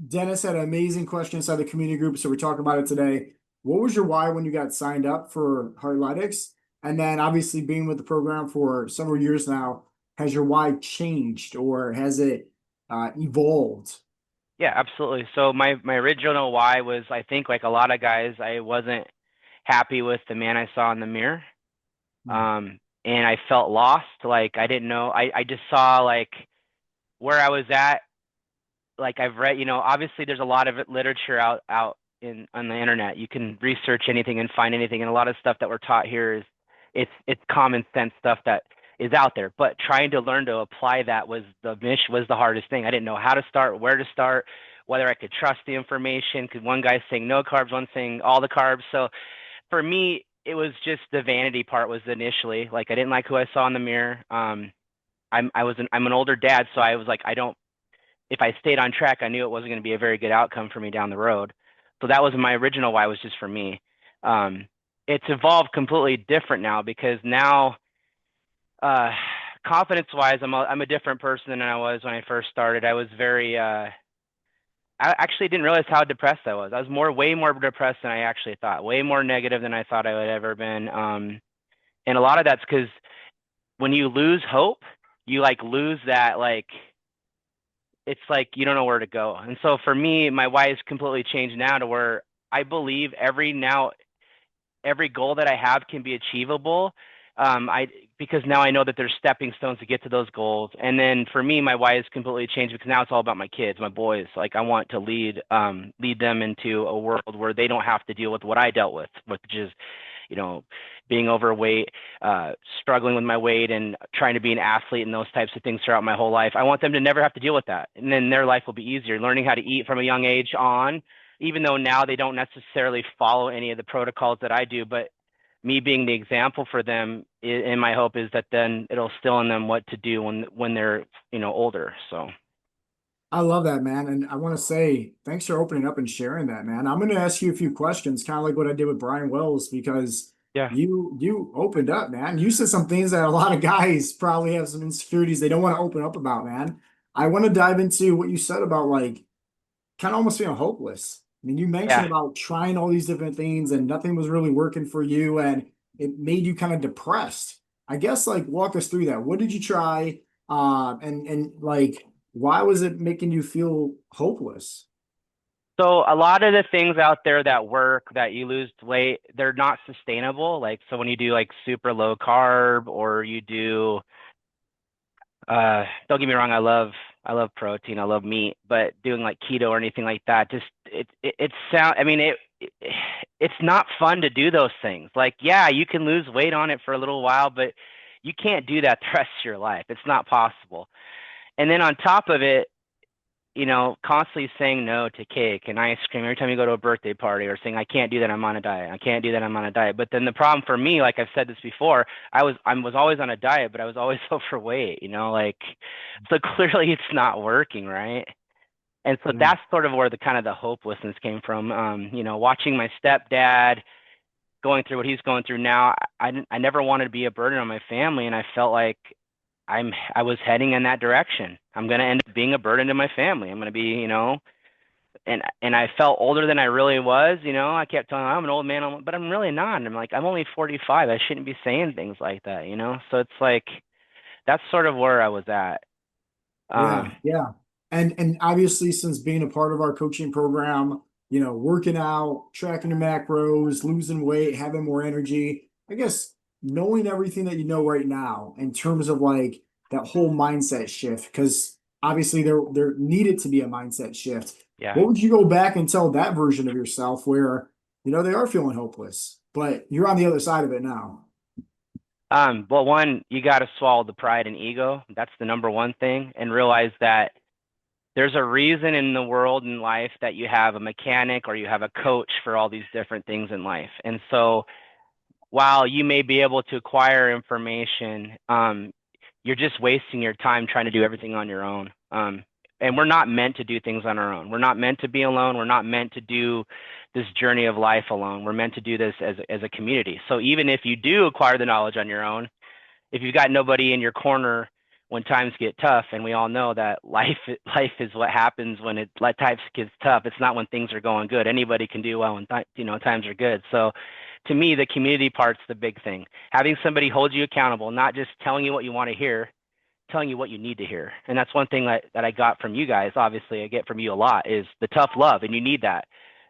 Dennis had an amazing question inside the community group, so we're talking about it today. What was your why when you got signed up for Heartletics? And then obviously being with the program for several years now, has your why changed or has it evolved? Yeah, absolutely. So my original why was, I think, like a lot of guys, I wasn't happy with the man I saw in the mirror. Hmm. And I felt lost. Like I didn't know. I just saw like where I was at. Like I've read, obviously there's a lot of literature out in on the internet. You can research anything and find anything, and a lot of stuff that we're taught here is it's common sense stuff that is out there. But trying to learn to apply that was the hardest thing. I didn't know how to start, where to start, whether I could trust the information. Because one guy's saying no carbs, one saying all the carbs. So for me, it was just the vanity part was initially like I didn't like who I saw in the mirror. I'm an older dad, so I was like I don't if I stayed on track, I knew it wasn't going to be a very good outcome for me down the road. So that was my original why was just for me. Um, it's evolved completely different now because now, uh, confidence wise, I'm a different person than I was when I first started. I actually didn't realize how depressed I was. I was way more depressed than I actually thought, way more negative than I thought I would ever been. And a lot of that's because when you lose hope, you like lose that it's like you don't know where to go. And so for me, my why has completely changed now to where I believe every goal that I have can be achievable. I because now I know that there's stepping stones to get to those goals. And then for me, my why has completely changed because now it's all about my kids, my boys. Like I want to lead them into a world where they don't have to deal with what I dealt with, which is, you know, being overweight, struggling with my weight and trying to be an athlete and those types of things throughout my whole life. I want them to never have to deal with that. And then their life will be easier, learning how to eat from a young age on, even though now they don't necessarily follow any of the protocols that I do, but me being the example for them, and my hope is that then it'll instill in them what to do when they're older. So I love that, man. And I want to say thanks for opening up and sharing that, man. I'm going to ask you a few questions, kind of like what I did with Brian Wells, because yeah, you opened up, man. You said some things that a lot of guys probably have some insecurities they don't want to open up about, man. I want to dive into what you said about like kind of almost feeling hopeless. I mean, you mentioned yeah. about trying all these different things and nothing was really working for you, and it made you kind of depressed. I guess like walk us through that. What did you try? And like why was it making you feel hopeless? So a lot of the things out there that work that you lose weight, they're not sustainable. Like so when you do like super low carb or you do don't get me wrong, I love protein, I love meat, but doing like keto or anything like that, just it sound I mean it it's not fun to do those things. Like yeah, you can lose weight on it for a little while, but you can't do that the rest of your life. It's not possible. And then on top of it, constantly saying no to cake and ice cream every time you go to a birthday party or saying, I can't do that, I'm on a diet. I can't do that, I'm on a diet. But then the problem for me, like I've said this before, I was always on a diet, but I was always overweight, like so clearly it's not working, right? And so Yeah. that's sort of where the kind of the hopelessness came from. Watching my stepdad going through what he's going through now, I never wanted to be a burden on my family, and I felt like I was heading in that direction. I'm gonna end up being a burden to my family. I'm gonna be, and I felt older than I really was. I kept telling I'm an old man, but I'm really not. I'm like I'm only 45. I shouldn't be saying things like that. So it's like that's sort of where I was at. Yeah, Um, yeah. And obviously since being a part of our coaching program, working out, tracking your macros, losing weight, having more energy, I guess knowing everything that you know right now in terms of like that whole mindset shift, because obviously there needed to be a mindset shift. yeah. What would you go back and tell that version of yourself where, they are feeling hopeless, but you're on the other side of it now? Well, one, you got to swallow the pride and ego. That's the number one thing, and realize that there's a reason in the world and life that you have a mechanic or you have a coach for all these different things in life. And so while you may be able to acquire information, you're just wasting your time trying to do everything on your own. And we're not meant to do things on our own. We're not meant to be alone. We're not meant to do this journey of life alone. We're meant to do this as a community. So even if you do acquire the knowledge on your own, if you've got nobody in your corner when times get tough, and we all know that life is what happens when times gets tough. It's not when things are going good. Anybody can do well when times are good. So to me, the community part's the big thing. Having somebody hold you accountable, not just telling you what you want to hear, telling you what you need to hear. And that's one thing that I got from you guys. Obviously, I get from you a lot is the tough love, and you need that.